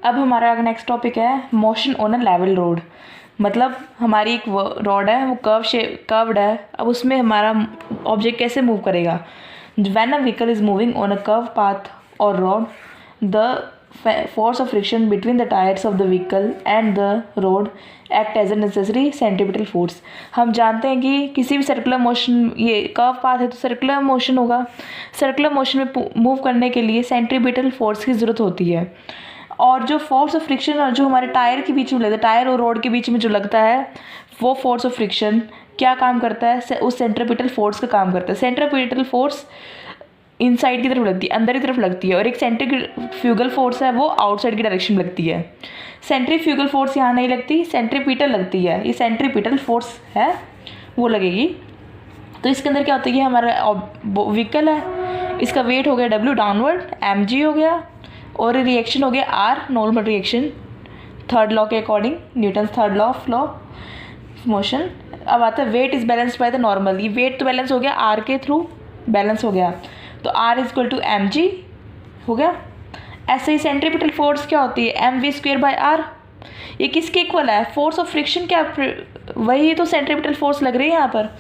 अब हमारा next topic है motion on a level road. मतलब हमारी एक रोड है, वो कर्व्ड है। अब उसमें हमारा ऑब्जेक्ट कैसे मूव करेगा। When a vehicle is moving on a curve path और road, the force of friction between the tires of the vehicle and the road act as a necessary centripetal force। हम जानते हैं कि किसी भी circular motion, ये curve path है तो सर्कुलर मोशन होगा। सर्कुलर मोशन में मूव करने के लिए सेंट्रीपिटल फोर्स की ज़रूरत होती है। और जो फोर्स ऑफ फ्रिक्शन और जो हमारे टायर के बीच में लगता है, टायर और रोड के बीच में जो लगता है, वो फोर्स ऑफ फ्रिक्शन क्या काम करता है, उस सेंट्रीपिटल फोर्स का काम करता है। सेंट्रीपिटल फोर्स इनसाइड की तरफ लगती है, अंदर की तरफ लगती है, और एक सेंट्रीफ्यूगल फोर्स है वो आउटसाइड की डायरेक्शन में लगती है। सेंट्रीफ्यूगल फोर्स यहाँ नहीं लगती, सेंट्रीपिटल लगती है। ये सेंट्रीपिटल फोर्स है वो लगेगी। तो इसके अंदर क्या होता है, ये हमारा व्हीकल है, इसका वेट हो गया W डाउनवर्ड, mg हो गया, और रिएक्शन हो गया R normal reaction, third law के according, Newton third law of motion. अब आता है weight is balanced by the normal. ये वेट तो बैलेंस हो गया R के थ्रू, बैलेंस हो गया, तो R is equal to mg हो गया। ऐसे ही सेंट्रीपिटल फोर्स क्या होती है, mv²/r। ये किसके इक्वल है, फोर्स ऑफ फ्रिक्शन। क्या वही तो सेंट्रीपिटल फोर्स लग रही है यहाँ पर।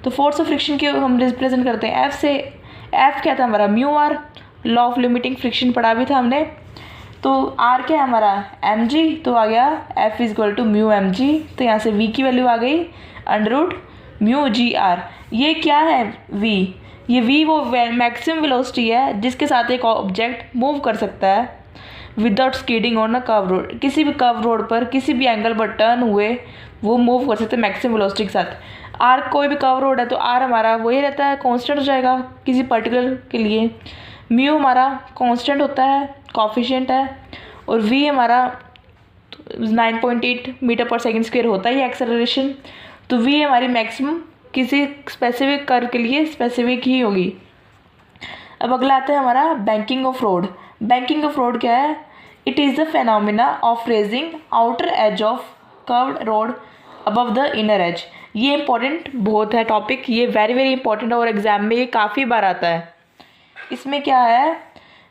तो फोर्स ऑफ फ्रिक्शन की हम रिप्रेजेंट करते हैं F से। F क्या था हमारा, μr, law of limiting friction पढ़ा भी था हमने। तो R क्या है हमारा, mg, तो आ गया F is equal to μmg। तो यहाँ से V की वैल्यू आ गई √μgr। ये क्या है V, ये V वो मैक्सिमम वेलोसिटी है जिसके साथ एक ऑब्जेक्ट मूव कर सकता है without skidding on a curve road. किसी भी कर्व रोड पर किसी भी एंगल पर टर्न हुए वो मूव कर सकते हैं मैक्सिमम वेलोसिटी के साथ। R कोई भी कर्व रोड है तो R हमारा वही रहता है, कांस्टेंट हो जाएगा किसी पर्टिकुलर के लिए। म्यू हमारा कांस्टेंट होता है, कोफिशिएंट है, और V हमारा 9.8 मीटर पर सेकेंड स्क्वायर होता है ये एक्सेलरेशन। तो V हमारी मैक्सिमम किसी स्पेसिफिक कर्व के लिए स्पेसिफिक ही होगी। अब अगला आता है हमारा banking of road. Banking of road क्या है, it is the phenomena of raising outer as of curved road above the inner as. ये इंपॉर्टेंट बहुत है टॉपिक, ये वेरी वेरी इंपॉर्टेंट है और एग्जाम में ये काफ़ी बार आता है। इसमें क्या है,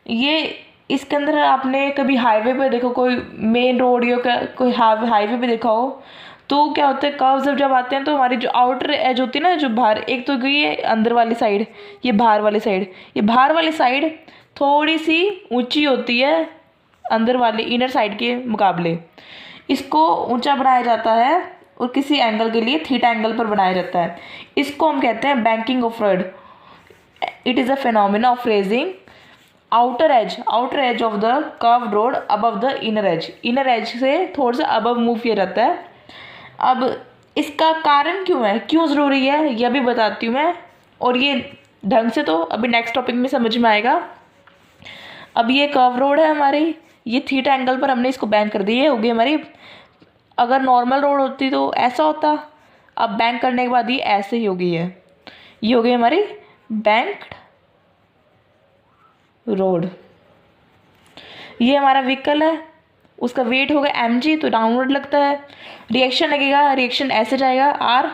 ये इसके अंदर आपने कभी हाईवे पे देखो, कोई मेन रोड या कोई हाईवे पे देखा हो, तो क्या होता है कर्व्स जब आते हैं तो हमारी जो आउटर एज होती है ना, जो बाहर, एक तो ये अंदर वाली साइड, ये बाहर वाली साइड, ये बाहर वाली साइड थोड़ी सी ऊंची होती है अंदर वाली इनर साइड के मुकाबले। इसको ऊंचा बनाया जाता है और किसी एंगल के लिए थीटा एंगल पर बनाया जाता है। इसको हम कहते हैं banking of road. It is a phenomena of raising outer as of the curve road above the inner as. Inner as से थोड़ा सा अबव मूव किया जाता है। अब इसका कारण क्यों है, क्यों ज़रूरी है, यह भी बताती हूँ मैं, और ये ढंग से तो अभी नेक्स्ट टॉपिक में समझ में आएगा। अब ये कर्व रोड है हमारी, ये थीटा एंगल पर हमने इसको बैंक कर दी है, हो गई हमारी। अगर नॉर्मल रोड होती तो ऐसा होता, अब बैंक करने के बाद ये ऐसे ही हो गई है, ये हो गई हमारी बैंक्ड रोड। ये हमारा व्हीकल है, उसका वेट होगा mg, तो डाउनवर्ड लगता है। रिएक्शन लगेगा, रिएक्शन ऐसे जाएगा R।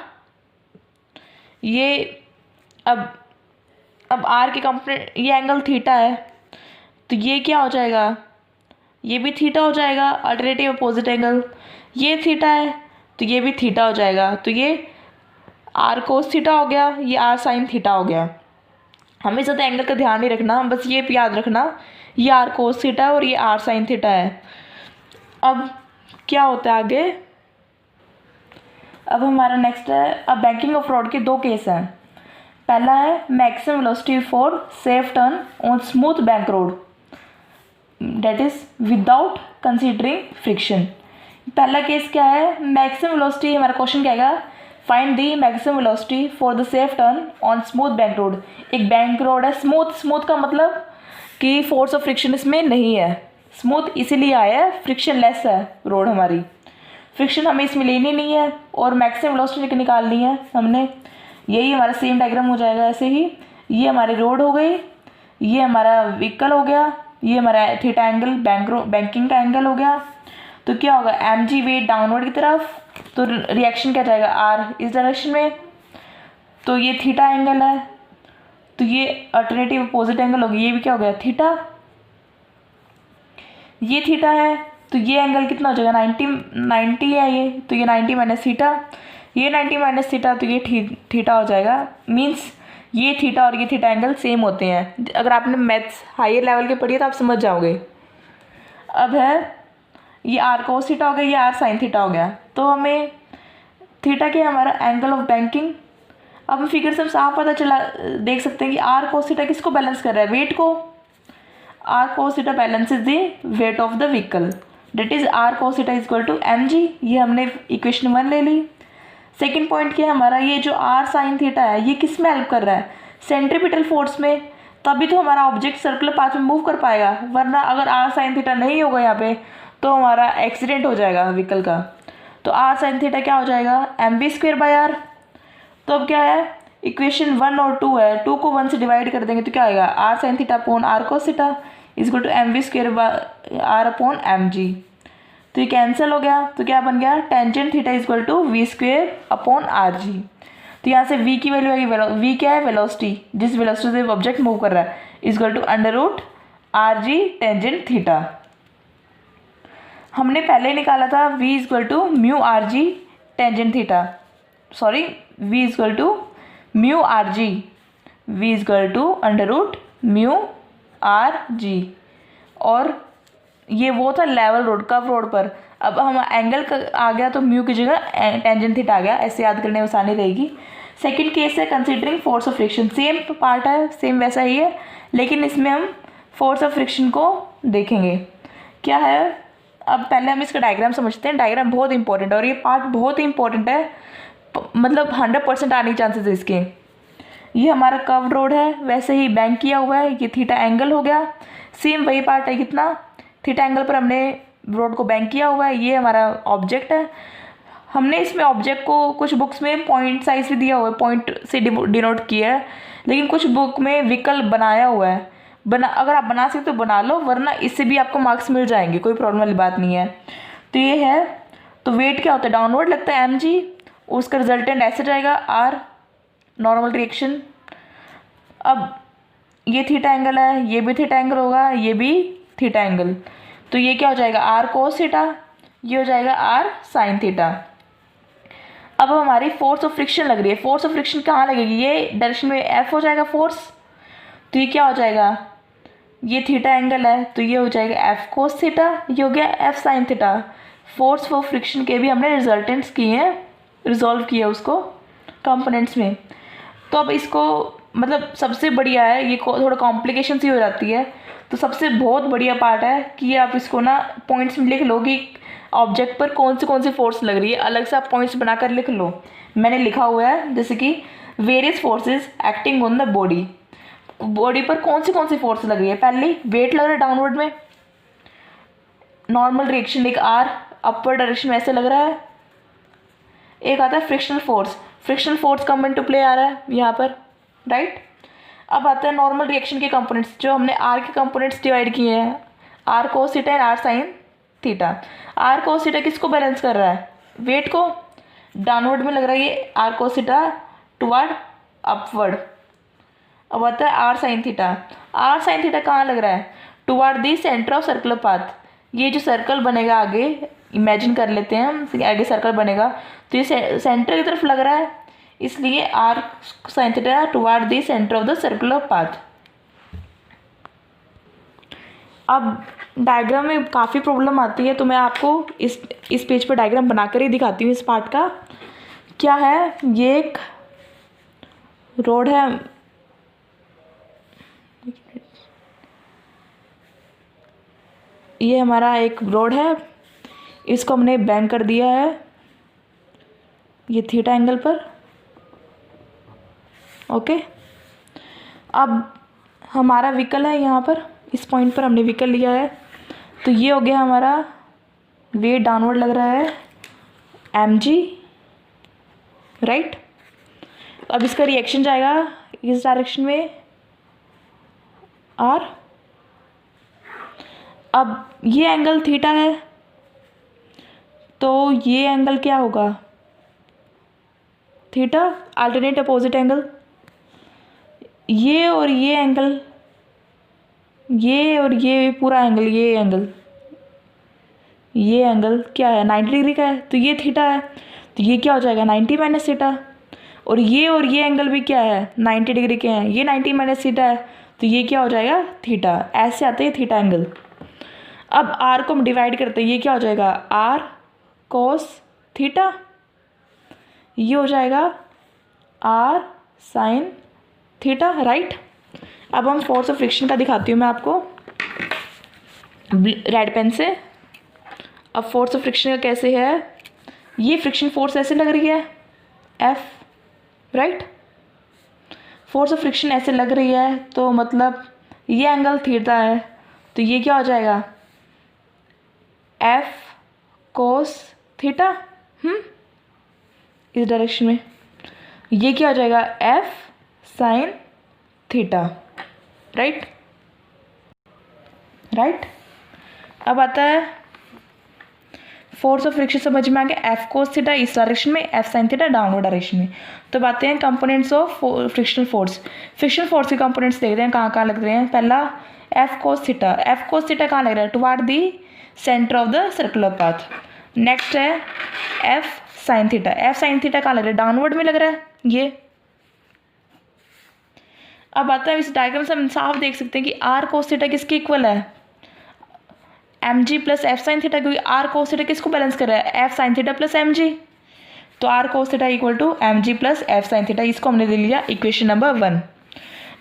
ये अब R के कंपोनेंट, ये एंगल थीटा है तो ये क्या हो जाएगा, ये भी थीटा हो जाएगा, अल्टरनेटिव अपोजिट एंगल। ये थीटा है तो ये भी थीटा हो जाएगा, तो ये R कोस थीटा हो गया, ये R साइन थीटा हो गया। हमें ज़्यादा एंगल का ध्यान नहीं रखना, बस ये याद रखना, ये R कोस थीटा है और ये R साइन थीटा है। अब क्या होता है आगे, अब हमारा नेक्स्ट है, अब बैंकिंग ऑफ रोड के दो केस हैं। पहला है maximum velocity for safe turn on smooth bank road, that is without considering friction. पहला केस क्या है, मैक्सिमम वेलोसिटी, हमारा क्वेश्चन क्या आएगा, find the maximum velocity for the safe turn on smooth bank road. एक बैंक रोड है, smooth का मतलब कि फोर्स ऑफ फ्रिक्शन इसमें नहीं है, स्मूथ इसीलिए आया है, फ्रिक्शन लेस है रोड हमारी, फ्रिक्शन हमें इसमें लेनी नहीं है और मैक्सिमम वेलोसिटी निकालनी है हमने। यही हमारा सेम डायग्राम हो जाएगा ऐसे ही। ये हमारी रोड हो गई, ये हमारा व्हीकल हो गया, ये हमारा थीटा एंगल बैंकिंग का एंगल हो गया। तो क्या होगा, mg वेट डाउनवर्ड की तरफ, तो रिएक्शन क्या जाएगा R इस डायरेक्शन में, तो ये थीटा एंगल है, तो ये अल्टरनेटिव अपोजिट एंगल हो गया, ये भी क्या हो गया थीटा, ये थीटा है, तो ये एंगल कितना हो जाएगा 90 है ये, तो ये 90 माइनस थीटा, ये 90 माइनस थीटा, तो ये थीटा हो जाएगा। मीन्स ये थीटा और ये थीटा एंगल सेम होते हैं। अगर आपने मैथ्स हायर लेवल के पढ़ी है तो आप समझ जाओगे। अब है ये आर कोस थीटा हो गया, ये आर साइन थीटा हो गया। तो हमें थीटा क्या है हमारा एंगल ऑफ बैंकिंग। अब हम फिगर से साफ पता चला देख सकते हैं कि आर कोस थीटा किसको बैलेंस कर रहा है, वेट को। R cos theta balances the weight of the vehicle, that is R cos theta is equal to M G. ये हमने इक्वेशन 1 ले ली। सेकंड पॉइंट क्या है हमारा, ये जो आर साइन थीटा है ये किस में हेल्प कर रहा है, सेंट्रीपिटल फोर्स में। तभी तो हमारा ऑब्जेक्ट सर्कुलर पाथ में मूव कर पाएगा, वरना अगर आर साइन थीटा नहीं होगा यहाँ पे तो हमारा एक्सीडेंट हो जाएगा व्हीकल का। तो आर साइन थीटा क्या हो जाएगा, M B square by R. तो अब क्या है, इक्वेशन 1 और 2 है, 2 को 1 से डिवाइड कर देंगे तो क्या आएगा, R sine theta upon R cos theta is equal to M B square by R upon M G. तो ये कैंसिल हो गया, तो क्या बन गया, tangent theta is equal to V square upon R G. तो यहाँ से v की वैल्यू आएगी, v क्या है, वेलोसिटी, जिस वेलोसिटी से ऑब्जेक्ट मूव कर रहा है, is equal to under root R G tangent theta. हमने पहले निकाला था v is equal to mu R G tangent theta, sorry v is equal to mu R G, v is equal to under root mu R G. और ये वो था level road, कव road पर। अब हम एंगल आ गया तो म्यू की जगह टेंजेंट थीटा आ गया, ऐसे याद करने में आसानी रहेगी। सेकंड केस है considering force of friction, same part है, सेम वैसा ही है, लेकिन इसमें हम फोर्स ऑफ फ्रिक्शन को देखेंगे क्या है। अब पहले हम इसका डायग्राम समझते हैं। डायग्राम बहुत इंपॉर्टेंट है और ये पार्ट बहुत ही इंपॉर्टेंट है, मतलब 100% आने के चांसेस है इसके। ये हमारा कर्व्ड रोड है, वैसे ही बैंक किया हुआ है, ये थीटा एंगल हो गया, सेम वही पार्ट है, कितना थीटा एंगल पर हमने रोड को बैंक किया हुआ है। ये हमारा ऑब्जेक्ट है। हमने इसमें ऑब्जेक्ट को कुछ बुक्स में पॉइंट साइज भी दिया हुआ है, पॉइंट से डिनोट किया है, लेकिन कुछ बुक में व्हीकल बनाया हुआ है। अगर आप बना सकते तो बना लो, वरना इससे भी आपको मार्क्स मिल जाएंगे, कोई प्रॉब्लम वाली बात नहीं है। तो ये है, तो वेट क्या होता है, डाउनवर्ड लगता है एम जी, उसका रिजल्टेंट ऐसे जाएगा आर नॉर्मल रिएक्शन। अब ये थीटा एंगल है, ये भी थीटा एंगल होगा, ये भी थीटा एंगल, तो ये क्या हो जाएगा आर कोस थीटा, ये हो जाएगा आर साइन थीटा। अब हमारी फोर्स ऑफ फ्रिक्शन लग रही है, फोर्स ऑफ फ्रिक्शन कहाँ लगेगी, ये डायरेक्शन में एफ हो जाएगा फोर्स, तो ये क्या हो जाएगा, ये थीटा एंगल है तो ये हो जाएगा एफ कोस थीटा, ये हो गया F sine theta. Force of friction के भी हमने रिजल्टेंट्स किए हैं, रिजॉल्व किए उसको कंपोनेंट्स में। तो अब इसको मतलब सबसे बढ़िया है, ये थोड़ा कॉम्प्लिकेशन सी हो जाती है, तो सबसे बहुत बढ़िया पार्ट है कि आप इसको ना पॉइंट्स में लिख लो कि ऑब्जेक्ट पर कौन सी फोर्स लग रही है, अलग से आप पॉइंट्स बनाकर लिख लो। मैंने लिखा हुआ है जैसे कि various forces acting on the body, body पर कौन सी फोर्स लग रही है। पहली वेट लग रहा है डाउनवर्ड में, नॉर्मल रिएक्शन एक आर अपवर्ड डायरेक्शन में ऐसे लग रहा है। एक आता है frictional force, frictional force come into play आ रहा है यहाँ पर, राइट। अब आता है नॉर्मल रिएक्शन के कंपोनेंट्स, जो हमने आर के कंपोनेंट्स डिवाइड किए हैं, R cos theta and R sine theta. R cos theta किसको बैलेंस कर रहा है, वेट को, डाउनवर्ड में लग रहा है ये R cos theta toward upward. अब आता है R sine theta, R sine theta कहाँ लग रहा है, toward the centre of circular path. ये जो सर्कल बनेगा आगे, इमेजिन कर लेते हैं हम, आगे सर्कल बनेगा तो ये सेंटर की तरफ लग रहा है, इसलिए R sine theta toward the centre of the circular path. अब डायग्राम में काफ़ी प्रॉब्लम आती है, तो मैं आपको इस पेज पर डायग्राम बनाकर ही दिखाती हूँ। इस पार्ट का क्या है, ये एक रोड है, ये हमारा एक रोड है, इसको हमने बैंक कर दिया है ये थीटा एंगल पर, ओके। अब हमारा व्हीकल है यहाँ पर, इस पॉइंट पर हमने व्हीकल लिया है, तो ये हो गया हमारा वेट डाउनवर्ड लग रहा है एम जी, राइट। अब इसका रिएक्शन जाएगा इस डायरेक्शन में आर। अब ये एंगल थीटा है, तो ये एंगल क्या होगा, थीटा, अल्टरनेट अपोजिट एंगल। ये और ये एंगल, ये और ये पूरा एंगल, ये एंगल, ये एंगल क्या है 90 डिग्री का है, तो ये थीटा है, तो ये क्या हो जाएगा 90 माइनस थीटा। और ये एंगल भी क्या है 90 डिग्री के हैं, ये 90 माइनस थीटा है, तो ये क्या हो जाएगा थीटा। ऐसे आता है थीटा एंगल। अब आर को हम डिवाइड करते हैं, ये क्या हो जाएगा आर कोस थीटा, ये हो जाएगा आर साइन थीटा, राइट। अब हम फोर्स ऑफ फ्रिक्शन का दिखाती हूँ मैं आपको रेड पेन से। अब फोर्स ऑफ फ्रिक्शन का कैसे है, ये फ्रिक्शन फोर्स ऐसे लग रही है F, right. Force of friction ऐसे लग रही है, तो मतलब ये एंगल थीटा है, तो ये क्या हो जाएगा F कोस थीटा, इस डायरेक्शन में। ये क्या हो जाएगा F साइन थीटा, राइट। अब आता है फोर्स ऑफ फ्रिक्शन समझ में आ गया, F कोस थीटा इस डायरेक्शन में, F sine theta downward direction में। तो आते हैं components of frictional force. Frictional force के कंपोनेंट्स देखते हैं कहाँ कहाँ लग रहे हैं। पहला F cos theta, F cos theta कहाँ लग रहा है toward the centre of the circular path. Next है F sine theta, F sign theta कहाँ लग रहा है डाउनवर्ड में लग रहा है ये। अब आता है इस डायग्राम से हम साफ देख सकते हैं कि आर कोस थीटा किसके इक्वल है M G plus F sine theta, क्योंकि आर कोस थीटा किसको बैलेंस कर रहा है F sine theta plus M G. तो R cos theta equal to M G plus F sine theta, इसको हमने ले लिया इक्वेशन नंबर 1।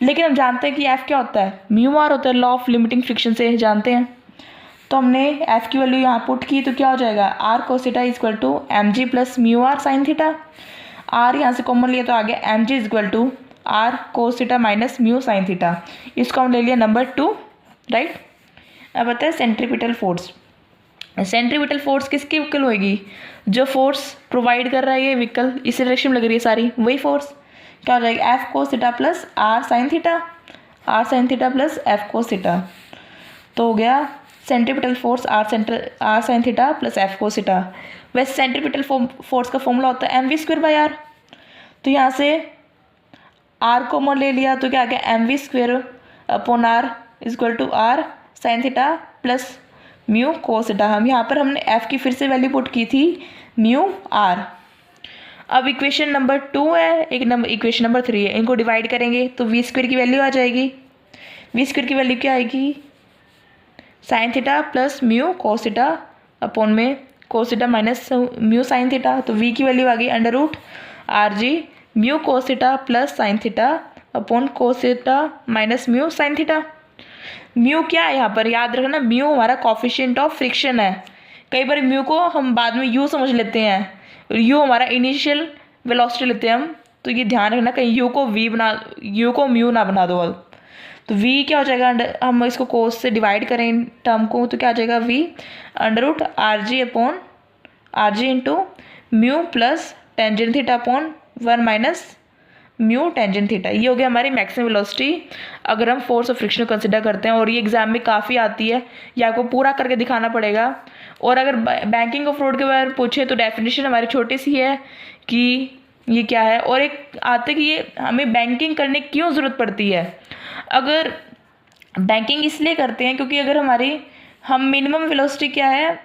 लेकिन हम जानते हैं कि एफ क्या होता है म्यू आर होता है, लॉ ऑफ लिमिटिंग फ्रिक्शन से जानते हैं। तो हमने एफ की वैल्यू यहाँ पुट की, तो क्या हो जाएगा R cos theta equal to M G plus mu R sine theta. R यहाँ से कॉमन लिया तो आ गया M G equal to R cos theta minus mu sine theta, इसको हम ले लिया नंबर 2, राइट। अब आता है सेंट्रीपिटल फोर्स। सेंट्रीपिटल फोर्स किसकी इक्वल होगी, जो फोर्स प्रोवाइड कर रहा है ये व्हीकल इस डायरेक्शन में लग रही है सारी, वही फोर्स क्या हो जाएगा F cos theta plus R sine theta, R sine theta plus F cos theta. तो हो गया centripetal force R sine theta plus F cos theta. वैसे सेंट्रीपिटल फोर्स का फॉर्मूला होता है M V square by R. तो यहाँ से आर कॉमन ले लिया तो क्या आ गया M V square upon R equal to R sine theta plus mu cos theta. हमने एफ की फिर से वैल्यू पुट की थी म्यू आर। अब इक्वेशन नंबर 2 है, इक्वेशन नंबर 3 है, इनको डिवाइड करेंगे तो वी स्क्वायर की वैल्यू आ जाएगी। वी स्क्वायर की वैल्यू क्या आएगी sine theta plus mu cos theta upon में cos theta minus mu sine theta. तो वी की वैल्यू आ गई under root R G mu cos theta plus sine theta upon cos theta minus mu sine theta. Mu क्या है यहाँ पर याद रखना, म्यू हमारा कॉफिशिएंट ऑफ फ्रिक्शन है। कई बार म्यू को हम बाद में यू समझ लेते हैं, यू हमारा इनिशियल वेलोसिटी लेते हैं हम, तो ये ध्यान रखना कहीं यू को म्यू ना बना दो। तो v क्या हो जाएगा हम इसको कोस से डिवाइड करें टर्म को, तो क्या आ जाएगा v under root R G upon R G into mu plus tangent theta upon 1 minus mu tangent theta. ये हो गया हमारी मैक्सिमम वेलोसिटी अगर हम फोर्स ऑफ फ्रिक्शन को कंसिडर करते हैं। और ये एग्जाम में काफ़ी आती है, ये आपको पूरा करके दिखाना पड़ेगा। और अगर बैंकिंग ऑफ फ्रॉड के बारे में पूछे तो डेफिनेशन हमारी छोटी सी है कि ये क्या है, और एक आते कि ये हमें बैंकिंग करने की क्यों ज़रूरत पड़ती है। अगर बैंकिंग इसलिए करते हैं क्योंकि अगर हम मिनिमम वेलोसिटी क्या है,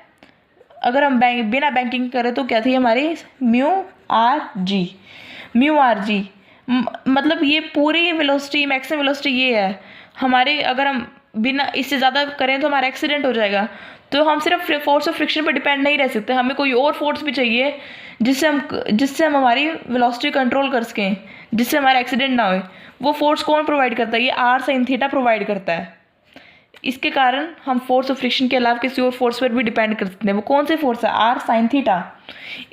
अगर हम बिना बैंकिंग करें तो क्या थी हमारी म्यू आर जी, मतलब ये पूरी वेलोसिटी मैक्सिमम वेलोसिटी ये है हमारे। अगर हम बिना इससे ज़्यादा करें तो हमारा एक्सीडेंट हो जाएगा। तो हम सिर्फ फोर्स ऑफ फ्रिक्शन पर डिपेंड नहीं रह सकते, हमें कोई और फोर्स भी चाहिए जिससे हम हमारी वेलोसिटी कंट्रोल कर सकें, जिससे हमारा एक्सीडेंट ना हो। वो फोर्स कौन प्रोवाइड करता है, ये आर साइन थीटा प्रोवाइड करता है। इसके कारण हम फोर्स ऑफ फ्रिक्शन के अलावा किसी और फोर्स पर भी डिपेंड कर सकते हैं। वो कौन से फोर्स है आर साइन थीटा,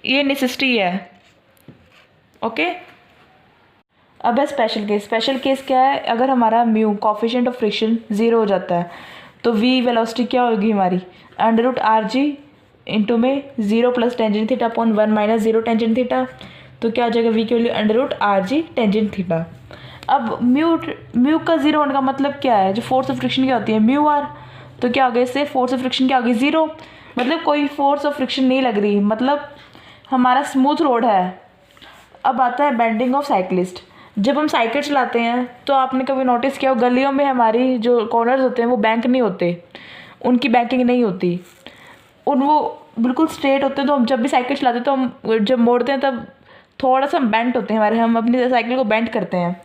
ये नेसेसिटी है। ओके, अब है स्पेशल केस क्या है, अगर हमारा म्यू कॉफिशिएंट ऑफ फ्रिक्शन 0 हो जाता है तो वी वेलोसिटी क्या होगी हमारी under root R G into में 0 plus tangent theta upon 1 minus 0 tangent theta. तो क्या आ जाएगा वी की value under root R G tangent theta. अब म्यू का 0 होने का मतलब क्या है, जो फोर्स ऑफ फ्रिक्शन क्या होती है म्यू आर। तो क्या हो गया इससे फोर्स ऑफ फ्रिक्शन क्या होगी 0, मतलब कोई फोर्स ऑफ फ्रिक्शन नहीं लग रही, मतलब हमारा स्मूथ रोड है। अब आता है बेंडिंग ऑफ साइकिलिस्ट। जब हम साइकिल चलाते हैं तो आपने कभी नोटिस किया हो गलियों में हमारी जो कॉर्नर्स होते हैं वो बैंक नहीं होते, उनकी बैंकिंग नहीं होती। उन वो बिल्कुल स्ट्रेट होते हैं, तो हम जब भी साइकिल चलाते हैं तो हम जब मोड़ते हैं तब थोड़ा सा बेंट होते हैं हमारे, हम अपनी साइकिल को बेंट करते हैं।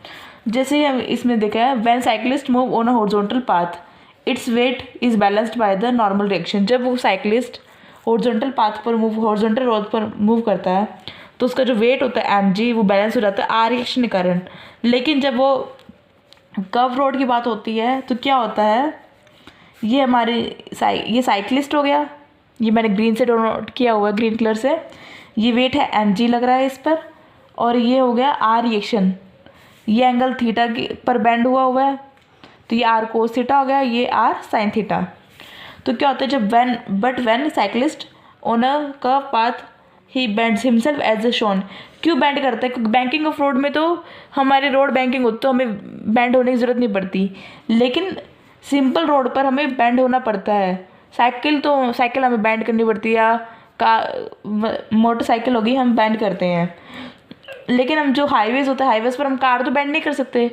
जैसे ही हम इसमें देखा है, when cyclist move on a horizontal path its weight is balanced by the normal direction. जब वो साइकिलिस्ट हॉरिजॉन्टल पाथ पर हॉरिजॉन्टल रोड पर मूव करता है तो उसका जो वेट होता है mg वो बैलेंस हो जाता है आर रिएक्शन के कारण। लेकिन जब वो कर्व रोड की बात होती है तो क्या होता है, ये हमारे ये साइकिलिस्ट हो गया, ये मैंने ग्रीन से डोनोट किया हुआ है, ग्रीन कलर से, ये वेट है mg लग रहा है इस पर, और ये हो गया आर रिएक्शन, ये एंगल थीटा की पर बेंड हुआ है, तो ये आर कोस थीटा हो गया, ये आर साइन थीटा। तो क्या होता है जब when cyclist on a curve path he bends himself as a shown. क्यों बेंड करता है, क्योंकि बैंकिंग ऑफ रोड में तो हमारी रोड बैंकिंग होती तो हमें बेंड होने की ज़रूरत नहीं पड़ती, लेकिन सिंपल रोड पर हमें बेंड होना पड़ता है। साइकिल हमें बेंड करनी पड़ती है, या मोटरसाइकिल होगी हम बेंड करते हैं, लेकिन हम जो हाईवेज़ होता है हाईवेज़ पर हम कार तो बेंड नहीं कर सकते,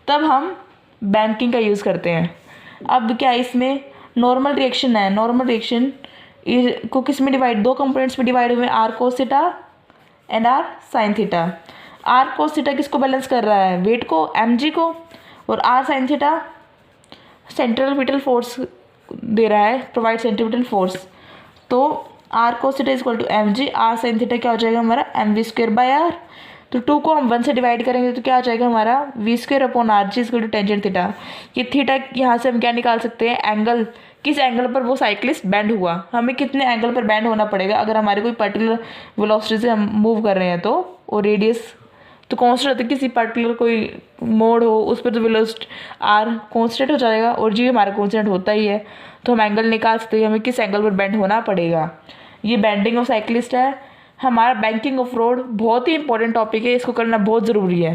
तब हम बैंकिंग का यूज़ करते हैं। अब क्या इसमें नॉर्मल रिएक्शन है, नॉर्मल रिएक्शन को किस में डिवाइड, दो कंपोनेंट्स में डिवाइड हुए, R cos theta and R sine theta. R cos theta किसको बैलेंस कर रहा है, वेट को mg को, और R sine theta centripetal force दे रहा है, प्रोवाइड सेंट्रीपिटल फोर्स। तो R cos theta is equal to mg, R sine theta क्या हो जाएगा हमारा mv²/r। तो 2 को हम 1 से डिवाइड करेंगे तो क्या आ जाएगा हमारा v²/r G equal to tangent theta. ये थीटा यहाँ से हम क्या निकाल सकते हैं, एंगल, किस एंगल पर वो साइकिलिस्ट बैंड हुआ, हमें कितने एंगल पर बैंड होना पड़ेगा अगर हमारे कोई पर्टिकुलर वेलोसिटी से हम मूव कर रहे हैं तो, और रेडियस तो कॉन्स्टेंट होता है, किसी पर्टिकुलर कोई मोड हो उस पर तो वेलोसिटी आर कॉन्स्टेंट हो जाएगा, और जी हमारा कॉन्स्टेंट होता ही है, तो हम एंगल निकाल सकते हैं हमें किस एंगल पर बैंड होना पड़ेगा। ये बैंडिंग ऑफ साइकिलिस्ट है। हमारा बैंकिंग ऑफ रोड बहुत ही इंपॉर्टेंट टॉपिक है, इसको करना बहुत ज़रूरी है।